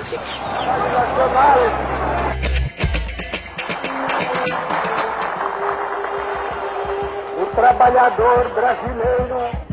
gente. O trabalhador brasileiro.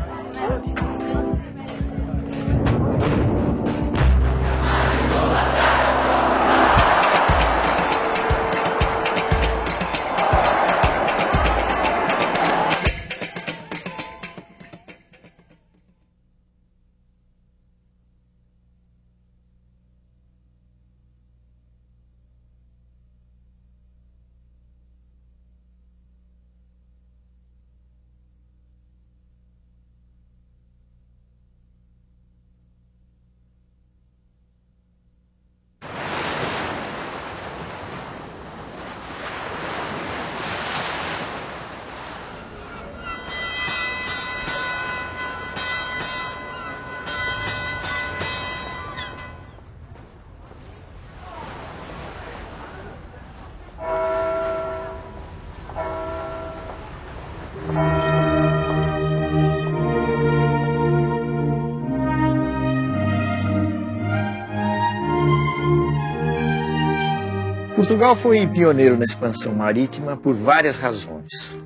Portugal foi pioneiro na expansão marítima por várias razões.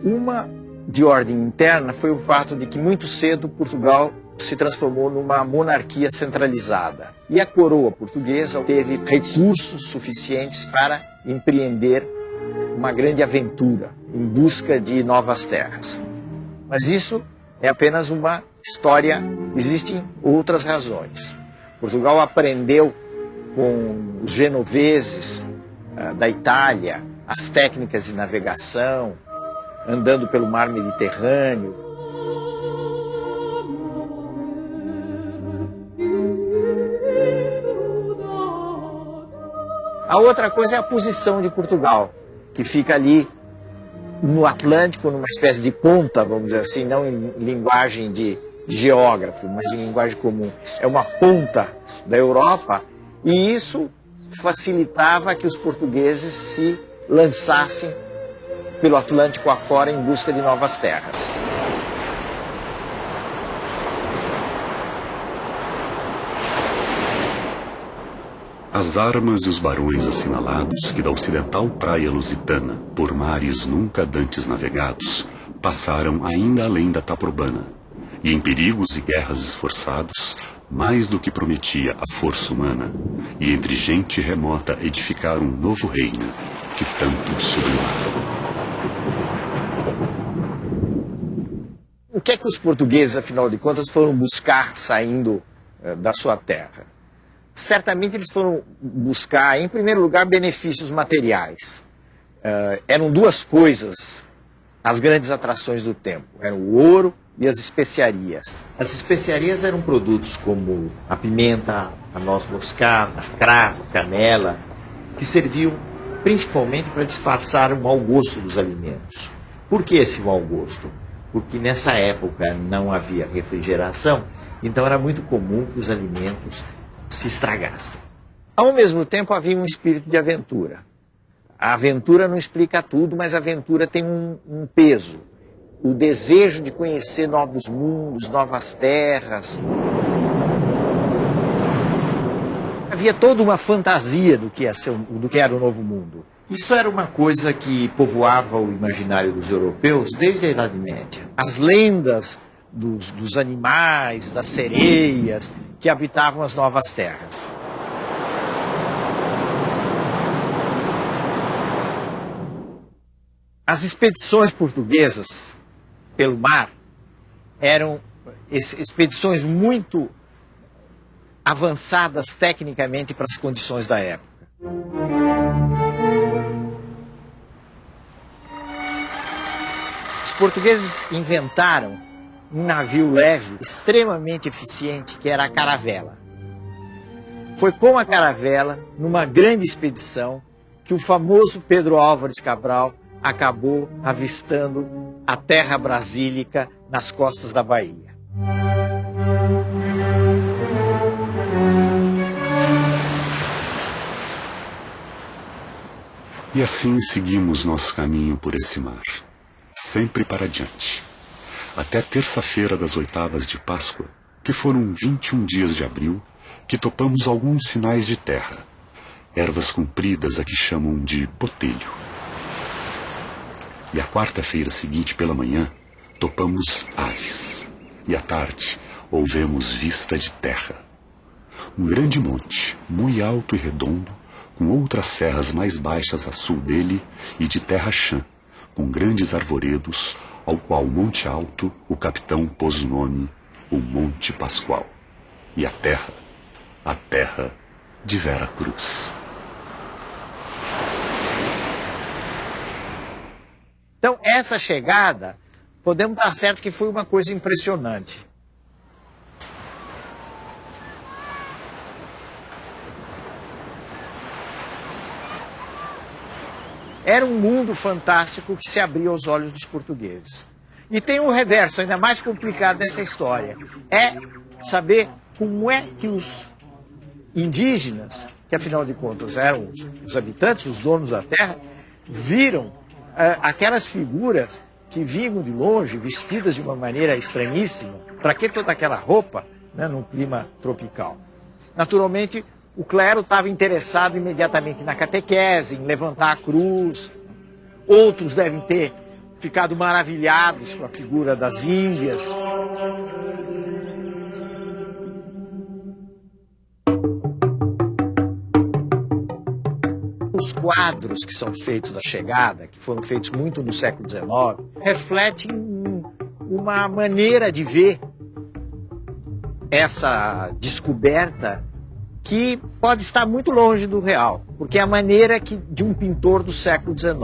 Uma, de ordem interna, foi o fato de que muito cedo Portugal se transformou numa monarquia centralizada. E a coroa portuguesa teve recursos suficientes para empreender uma grande aventura em busca de novas terras. Mas isso é apenas uma história, existem outras razões. Portugal aprendeu com os genoveses da Itália as técnicas de navegação, andando pelo mar Mediterrâneo. A outra coisa é a posição de Portugal, que fica ali no Atlântico, numa espécie de ponta, vamos dizer assim, não em linguagem de geógrafo, mas em linguagem comum. É uma ponta da Europa, e isso facilitava que os portugueses se lançassem pelo Atlântico afora em busca de novas terras. As armas e os barões assinalados que da ocidental praia lusitana, por mares nunca dantes navegados, passaram ainda além da Taprobana, e em perigos e guerras esforçados, mais do que prometia a força humana, e entre gente remota edificar um novo reino, que tanto sublimava. O que é que os portugueses, afinal de contas, foram buscar saindo da sua terra? Certamente eles foram buscar, em primeiro lugar, benefícios materiais. Eram duas coisas as grandes atrações do tempo. Eram o ouro e as especiarias. As especiarias eram produtos como a pimenta, a noz moscada, cravo, canela, que serviam principalmente para disfarçar o mau gosto dos alimentos. Por que esse mau gosto? Porque nessa época não havia refrigeração, então era muito comum que os alimentos se estragassem. Ao mesmo tempo havia um espírito de aventura. A aventura não explica tudo, mas a aventura tem um peso. O desejo de conhecer novos mundos, novas terras. Havia toda uma fantasia do que era o novo mundo. Isso era uma coisa que povoava o imaginário dos europeus desde a Idade Média. As lendas dos animais, das sereias que habitavam as novas terras. As expedições portuguesas pelo mar eram expedições muito avançadas tecnicamente para as condições da época. Os portugueses inventaram um navio leve extremamente eficiente, que era a caravela. Foi com a caravela, numa grande expedição, que o famoso Pedro Álvares Cabral acabou avistando a terra brasílica nas costas da Bahia. E assim seguimos nosso caminho por esse mar, sempre para diante, até terça-feira das oitavas de Páscoa, que foram 21 dias de abril, que topamos alguns sinais de terra, ervas compridas a que chamam de botelho. E a quarta-feira seguinte pela manhã, topamos aves, e à tarde ouvemos vista de terra. Um grande monte, muito alto e redondo, com outras serras mais baixas a sul dele e de terra chã, com grandes arvoredos, ao qual Monte Alto o capitão pôs o nome, o Monte Pascoal. E a terra de Vera Cruz. Então, essa chegada, podemos dar certo que foi uma coisa impressionante. Era um mundo fantástico que se abriu aos olhos dos portugueses. E tem um reverso ainda mais complicado dessa história. É saber como é que os indígenas, que afinal de contas eram os habitantes, os donos da terra, viram aquelas figuras que vinham de longe, vestidas de uma maneira estranhíssima. Para que toda aquela roupa, né, num clima tropical? Naturalmente, o clero estava interessado imediatamente na catequese, em levantar a cruz. Outros devem ter ficado maravilhados com a figura das Índias. Os quadros que são feitos da chegada, que foram feitos muito no século XIX, refletem uma maneira de ver essa descoberta que pode estar muito longe do real, porque é a maneira de um pintor do século XIX.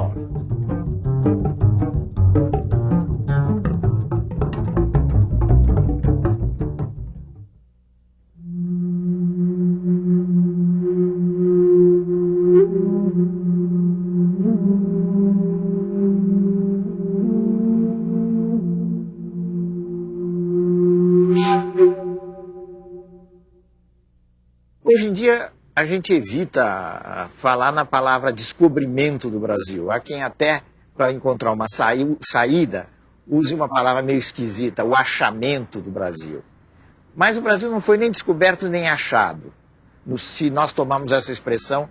Hoje em dia, a gente evita falar na palavra descobrimento do Brasil. Há quem até, para encontrar uma saída, use uma palavra meio esquisita, o achamento do Brasil. Mas o Brasil não foi nem descoberto nem achado. Se nós tomarmos essa expressão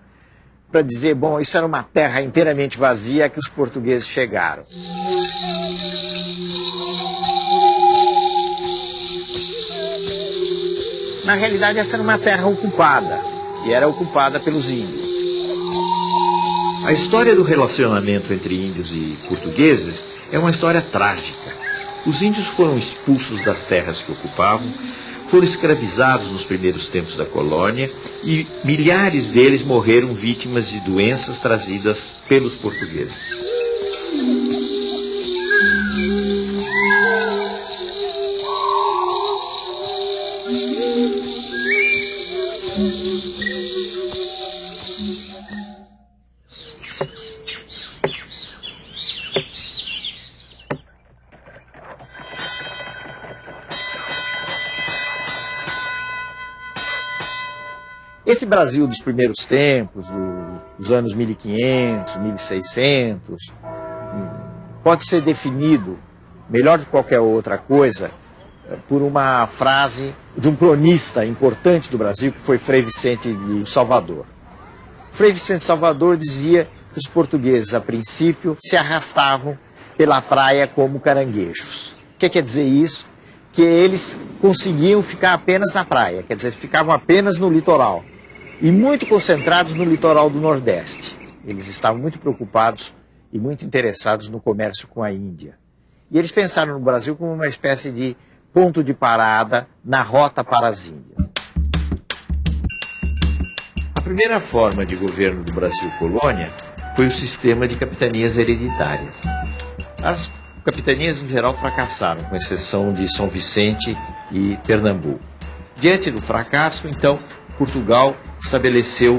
para dizer, bom, isso era uma terra inteiramente vazia que os portugueses chegaram. Na realidade, essa era uma terra ocupada, e era ocupada pelos índios. A história do relacionamento entre índios e portugueses é uma história trágica. Os índios foram expulsos das terras que ocupavam, foram escravizados nos primeiros tempos da colônia e milhares deles morreram vítimas de doenças trazidas pelos portugueses. Esse Brasil dos primeiros tempos, dos anos 1500, 1600, pode ser definido, melhor do que qualquer outra coisa, por uma frase de um cronista importante do Brasil, que foi Frei Vicente de Salvador. Frei Vicente de Salvador dizia que os portugueses, a princípio, se arrastavam pela praia como caranguejos. O que quer dizer isso? Que eles conseguiam ficar apenas na praia, quer dizer, ficavam apenas no litoral. E muito concentrados no litoral do Nordeste. Eles estavam muito preocupados e muito interessados no comércio com a Índia. E eles pensaram no Brasil como uma espécie de ponto de parada na rota para as Índias. A primeira forma de governo do Brasil colônia foi o sistema de capitanias hereditárias. As capitanias, em geral, fracassaram, com exceção de São Vicente e Pernambuco. Diante do fracasso, então, Portugal estabeleceu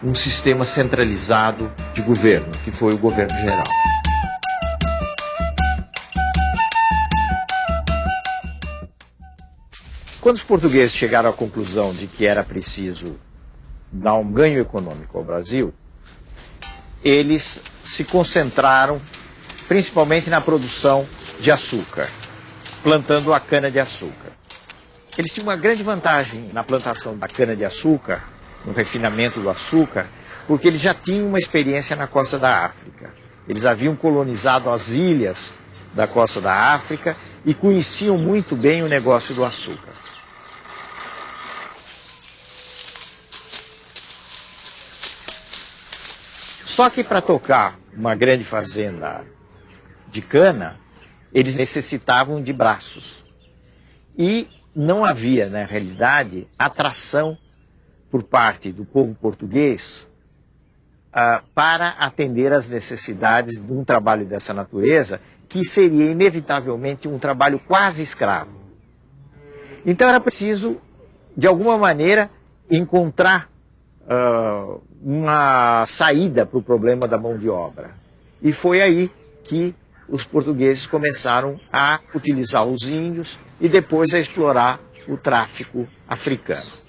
um sistema centralizado de governo, que foi o governo geral. Quando os portugueses chegaram à conclusão de que era preciso dar um ganho econômico ao Brasil, eles se concentraram principalmente na produção de açúcar, plantando a cana-de-açúcar. Eles tinham uma grande vantagem na plantação da cana-de-açúcar, no refinamento do açúcar, porque eles já tinham uma experiência na costa da África. Eles haviam colonizado as ilhas da costa da África e conheciam muito bem o negócio do açúcar. Só que para tocar uma grande fazenda de cana, eles necessitavam de braços. E não havia, na realidade, atração por parte do povo português para atender às necessidades de um trabalho dessa natureza, que seria inevitavelmente um trabalho quase escravo. Então era preciso, de alguma maneira, encontrar uma saída para o problema da mão de obra. E foi aí que os portugueses começaram a utilizar os índios e depois a explorar o tráfico africano.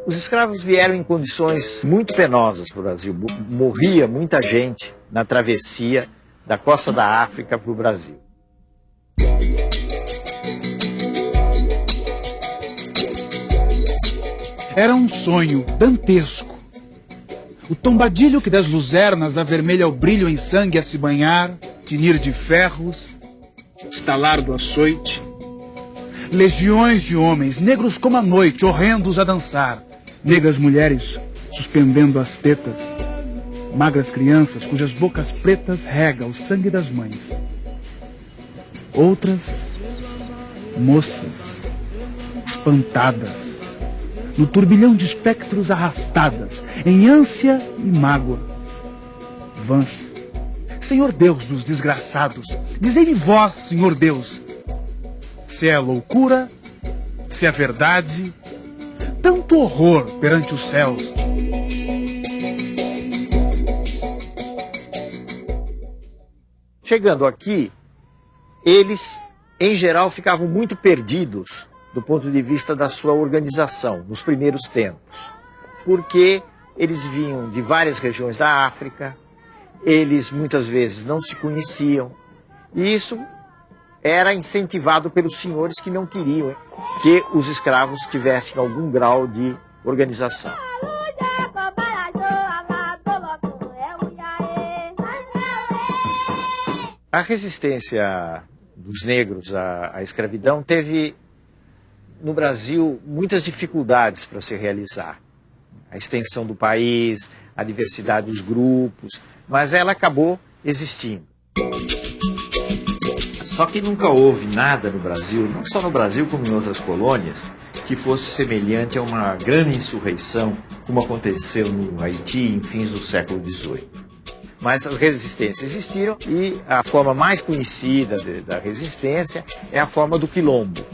Os escravos vieram em condições muito penosas para o Brasil. Morria muita gente na travessia da costa da África para o Brasil. Era um sonho dantesco. O tombadilho que das luzernas avermelha o brilho em sangue a se banhar, tinir de ferros, estalar do açoite. Legiões de homens, negros como a noite, horrendos a dançar. Negras mulheres suspendendo as tetas, magras crianças cujas bocas pretas rega o sangue das mães. Outras, moças, espantadas, no turbilhão de espectros arrastadas, em ânsia e mágoa. Vãs, Senhor Deus dos desgraçados, dizei-me vós, Senhor Deus, se é loucura, se é verdade, tanto horror perante os céus. Chegando aqui, eles, em geral, ficavam muito perdidos do ponto de vista da sua organização, nos primeiros tempos. Porque eles vinham de várias regiões da África, eles muitas vezes não se conheciam, e isso era incentivado pelos senhores que não queriam que os escravos tivessem algum grau de organização. A resistência dos negros à escravidão teve, no Brasil, muitas dificuldades para se realizar. A extensão do país, a diversidade dos grupos, mas ela acabou existindo. Só que nunca houve nada no Brasil, não só no Brasil como em outras colônias, que fosse semelhante a uma grande insurreição, como aconteceu no Haiti em fins do século XVIII. Mas as resistências existiram e a forma mais conhecida da resistência é a forma do quilombo.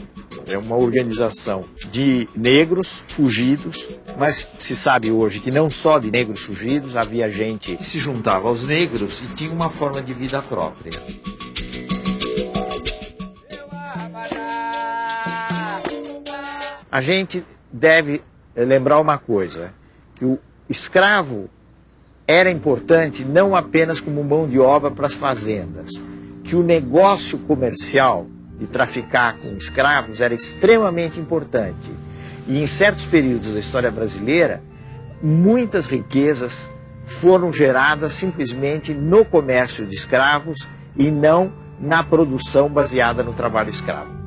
É uma organização de negros fugidos, mas se sabe hoje que não só de negros fugidos, havia gente que se juntava aos negros e tinha uma forma de vida própria. A gente deve lembrar uma coisa, que o escravo era importante não apenas como mão de obra para as fazendas, que o negócio comercial de traficar com escravos era extremamente importante. E em certos períodos da história brasileira, muitas riquezas foram geradas simplesmente no comércio de escravos e não na produção baseada no trabalho escravo.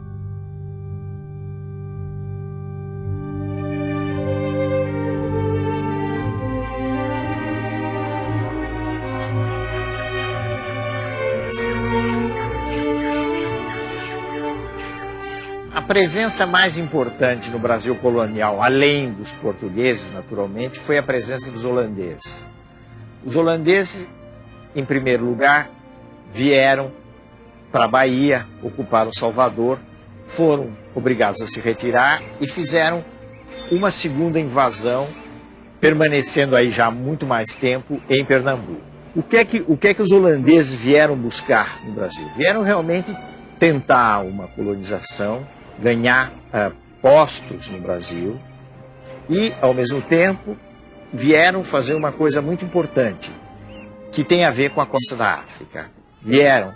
A presença mais importante no Brasil colonial, além dos portugueses, naturalmente, foi a presença dos holandeses. Os holandeses, em primeiro lugar, vieram para a Bahia, ocuparam Salvador, foram obrigados a se retirar e fizeram uma segunda invasão permanecendo aí já há muito mais tempo em Pernambuco. O que é que os holandeses vieram buscar no Brasil? Vieram realmente tentar uma colonização, ganhar postos no Brasil e, ao mesmo tempo, vieram fazer uma coisa muito importante, que tem a ver com a costa da África. Vieram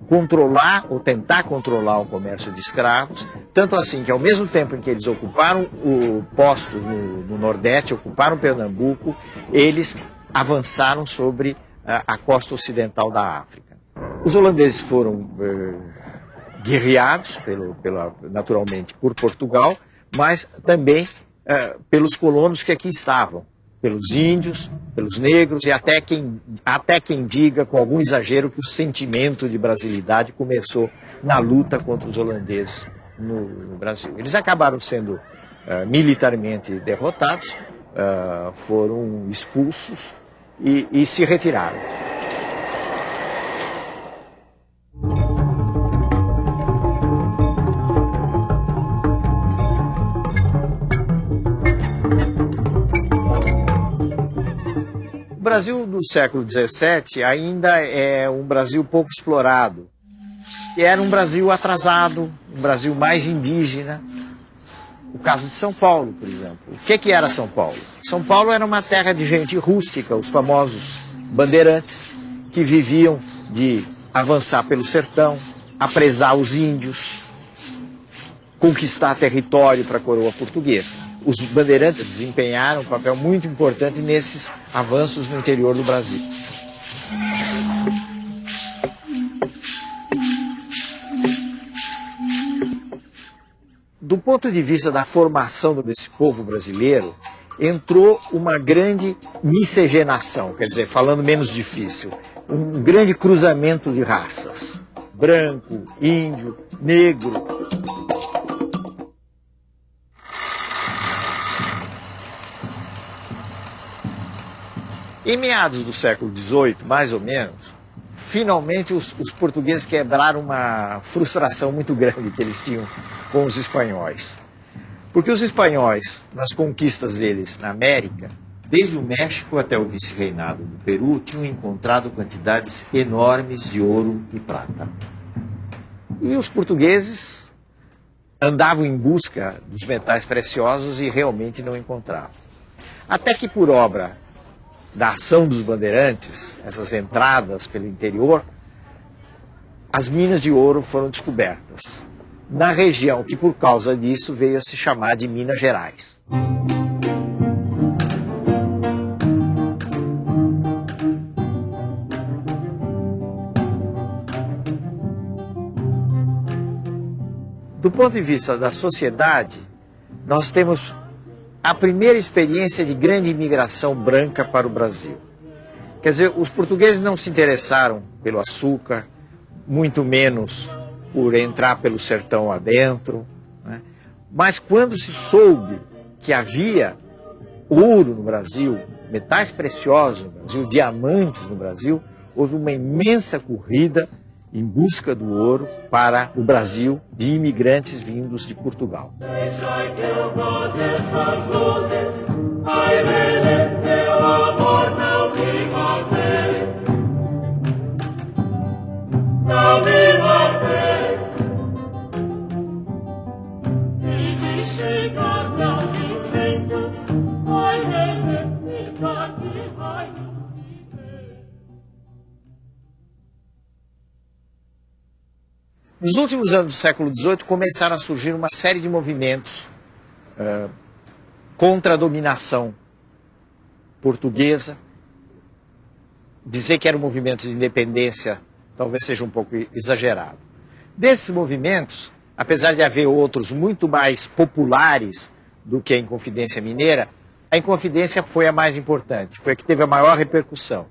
controlar ou tentar controlar o comércio de escravos, tanto assim que ao mesmo tempo em que eles ocuparam o posto no Nordeste, ocuparam Pernambuco, eles avançaram sobre a costa ocidental da África. Os holandeses foram guerreados, naturalmente, por Portugal, mas também pelos colonos que aqui estavam, pelos índios, pelos negros e até quem diga, com algum exagero, que o sentimento de brasilidade começou na luta contra os holandeses no Brasil. Eles acabaram sendo militarmente derrotados, foram expulsos e se retiraram. O Brasil do século XVII ainda é um Brasil pouco explorado. E era um Brasil atrasado, um Brasil mais indígena. O caso de São Paulo, por exemplo. O que era São Paulo? São Paulo era uma terra de gente rústica, os famosos bandeirantes, que viviam de avançar pelo sertão, apresar os índios, conquistar território para a coroa portuguesa. Os bandeirantes desempenharam um papel muito importante nesses avanços no interior do Brasil. Do ponto de vista da formação desse povo brasileiro, entrou uma grande miscigenação, quer dizer, falando menos difícil, um grande cruzamento de raças. Branco, índio, negro. Em meados do século XVIII, mais ou menos, finalmente os portugueses quebraram uma frustração muito grande que eles tinham com os espanhóis. Porque os espanhóis, nas conquistas deles na América, desde o México até o vice-reinado do Peru, tinham encontrado quantidades enormes de ouro e prata. E os portugueses andavam em busca dos metais preciosos e realmente não encontravam. Até que, por obra da ação dos bandeirantes, essas entradas pelo interior, as minas de ouro foram descobertas na região que, por causa disso, veio a se chamar de Minas Gerais. Do ponto de vista da sociedade, nós temos a primeira experiência de grande imigração branca para o Brasil. Quer dizer, os portugueses não se interessaram pelo açúcar, muito menos por entrar pelo sertão adentro, né? Mas quando se soube que havia ouro no Brasil, metais preciosos no Brasil, diamantes no Brasil, houve uma imensa corrida em busca do ouro para o Brasil de imigrantes vindos de Portugal. Nos últimos anos do século XVIII começaram a surgir uma série de movimentos contra a dominação portuguesa. Dizer que eram movimentos de independência talvez seja um pouco exagerado. Desses movimentos, apesar de haver outros muito mais populares do que a Inconfidência Mineira, a Inconfidência foi a mais importante, foi a que teve a maior repercussão.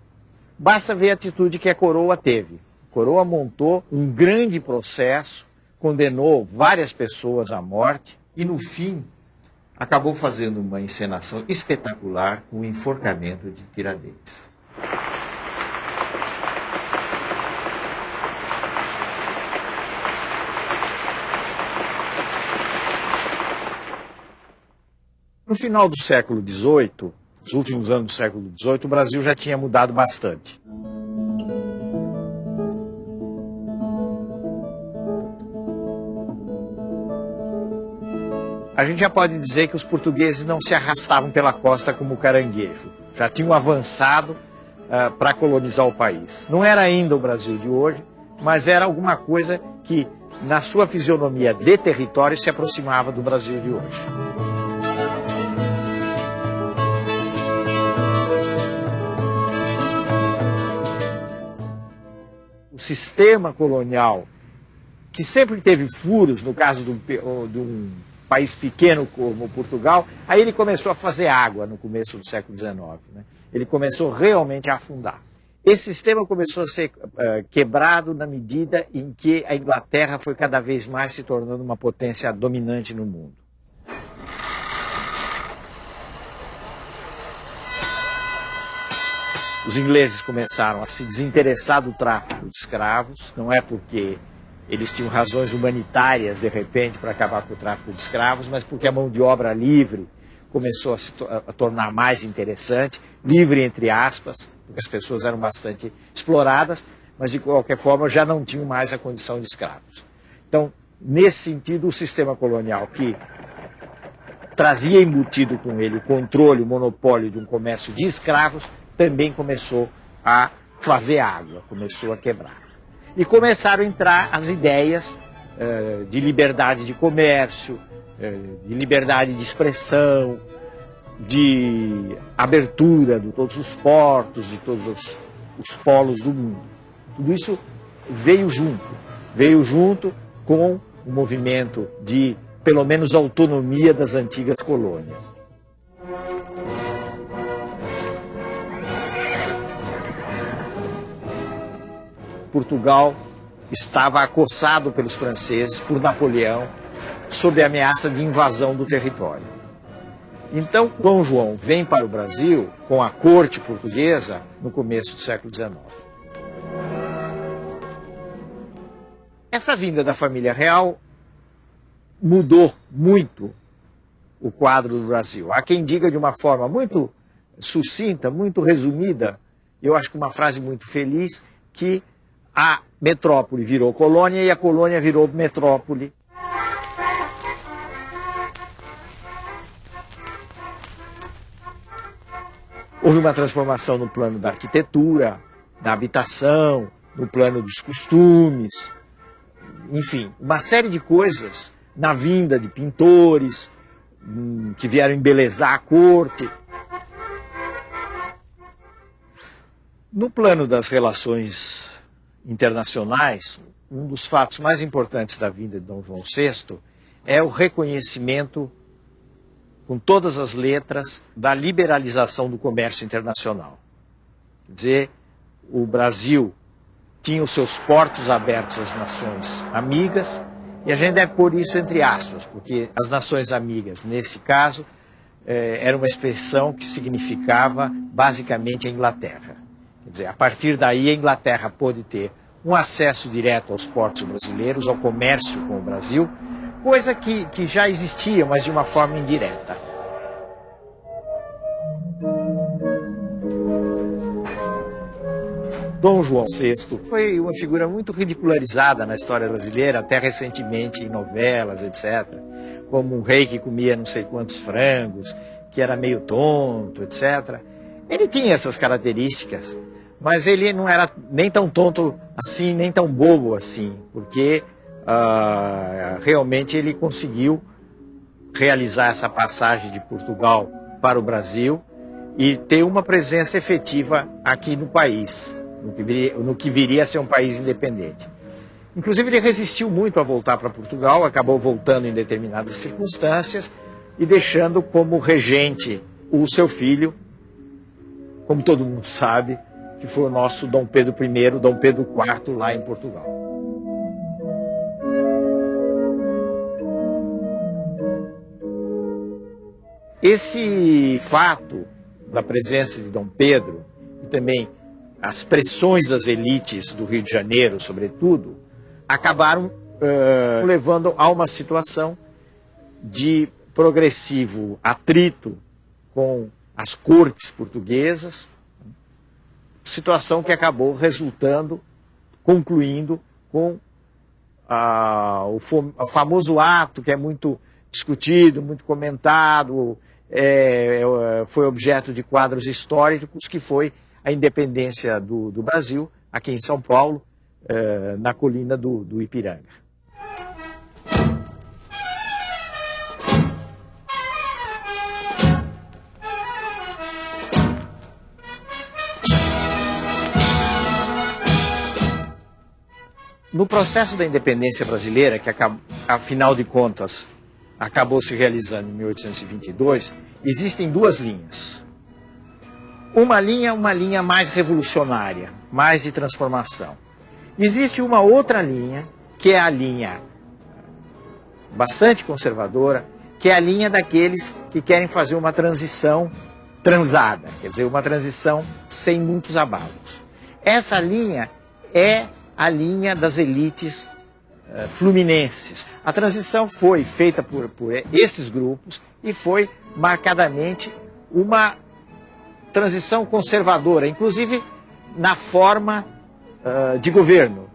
Basta ver a atitude que a coroa teve. A coroa montou um grande processo, condenou várias pessoas à morte e, no fim, acabou fazendo uma encenação espetacular com o enforcamento de Tiradentes. No final do século XVIII, nos últimos anos do século XVIII, o Brasil já tinha mudado bastante. A gente já pode dizer que os portugueses não se arrastavam pela costa como caranguejo. Já tinham avançado para colonizar o país. Não era ainda o Brasil de hoje, mas era alguma coisa que, na sua fisionomia de território, se aproximava do Brasil de hoje. O sistema colonial, que sempre teve furos, no caso de um país pequeno como Portugal, aí ele começou a fazer água no começo do século XIX. Né? Ele começou realmente a afundar. Esse sistema começou a ser quebrado na medida em que a Inglaterra foi cada vez mais se tornando uma potência dominante no mundo. Os ingleses começaram a se desinteressar do tráfico de escravos, não é porque eles tinham razões humanitárias, de repente, para acabar com o tráfico de escravos, mas porque a mão de obra livre começou a tornar mais interessante, livre entre aspas, porque as pessoas eram bastante exploradas, mas de qualquer forma já não tinham mais a condição de escravos. Então, nesse sentido, o sistema colonial que trazia embutido com ele o controle, o monopólio de um comércio de escravos, também começou a fazer água, começou a quebrar. E começaram a entrar as ideias de liberdade de comércio, de liberdade de expressão, de abertura de todos os portos, de todos os polos do mundo. Tudo isso veio junto com o movimento de, pelo menos, autonomia das antigas colônias. Portugal estava acossado pelos franceses, por Napoleão, sob a ameaça de invasão do território. Então, Dom João vem para o Brasil com a corte portuguesa no começo do século XIX. Essa vinda da família real mudou muito o quadro do Brasil. Há quem diga de uma forma muito sucinta, muito resumida, eu acho que uma frase muito feliz, que a metrópole virou colônia e a colônia virou metrópole. Houve uma transformação no plano da arquitetura, da habitação, no plano dos costumes, enfim, uma série de coisas na vinda de pintores que vieram embelezar a corte. No plano das relações internacionais, um dos fatos mais importantes da vinda de Dom João VI é o reconhecimento, com todas as letras, da liberalização do comércio internacional. Quer dizer, o Brasil tinha os seus portos abertos às nações amigas, e a gente deve pôr isso entre aspas, porque as nações amigas, nesse caso, era uma expressão que significava basicamente a Inglaterra. Quer dizer, a partir daí a Inglaterra pôde ter um acesso direto aos portos brasileiros, ao comércio com o Brasil, coisa que já existia, mas de uma forma indireta. Dom João VI foi uma figura muito ridicularizada na história brasileira, até recentemente em novelas, etc. Como um rei que comia não sei quantos frangos, que era meio tonto, etc. Ele tinha essas características, mas ele não era nem tão tonto assim, nem tão bobo assim, porque realmente ele conseguiu realizar essa passagem de Portugal para o Brasil e ter uma presença efetiva aqui no país, no que viria a ser um país independente. Inclusive, ele resistiu muito a voltar para Portugal, acabou voltando em determinadas circunstâncias e deixando como regente o seu filho, como todo mundo sabe, que foi o nosso Dom Pedro I, Dom Pedro IV, lá em Portugal. Esse fato da presença de Dom Pedro e também as pressões das elites do Rio de Janeiro, sobretudo, acabaram levando a uma situação de progressivo atrito com as cortes portuguesas, situação que acabou concluindo com o famoso ato que é muito discutido, muito comentado, foi objeto de quadros históricos, que foi a independência do Brasil, aqui em São Paulo, na colina do Ipiranga. No processo da independência brasileira, que afinal de contas acabou se realizando em 1822, existem duas linhas. Uma linha mais revolucionária, mais de transformação. Existe uma outra linha, que é a linha bastante conservadora, que é a linha daqueles que querem fazer uma transição transada, quer dizer, uma transição sem muitos abalos. Essa linha é a linha das elites fluminenses. A transição foi feita por esses grupos e foi marcadamente uma transição conservadora, inclusive na forma de governo.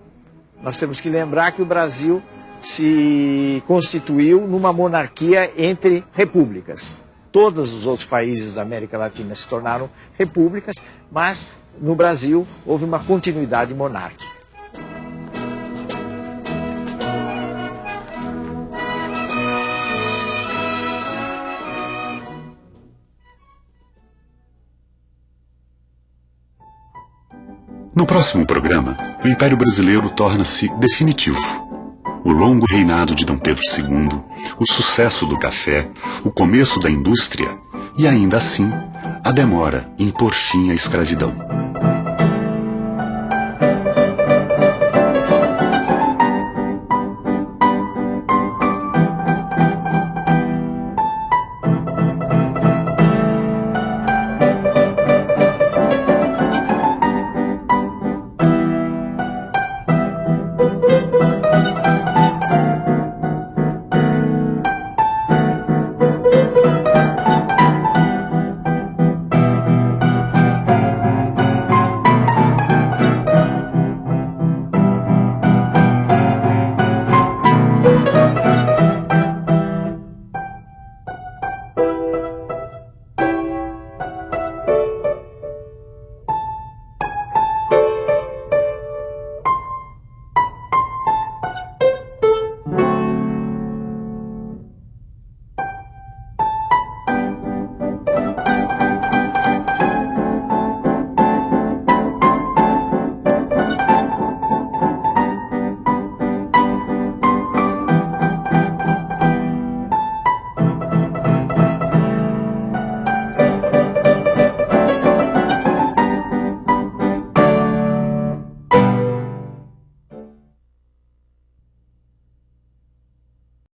Nós temos que lembrar que o Brasil se constituiu numa monarquia entre repúblicas. Todos os outros países da América Latina se tornaram repúblicas, mas no Brasil houve uma continuidade monárquica. No próximo programa, o Império Brasileiro torna-se definitivo. O longo reinado de Dom Pedro II, o sucesso do café, o começo da indústria e, ainda assim, a demora em pôr fim à escravidão.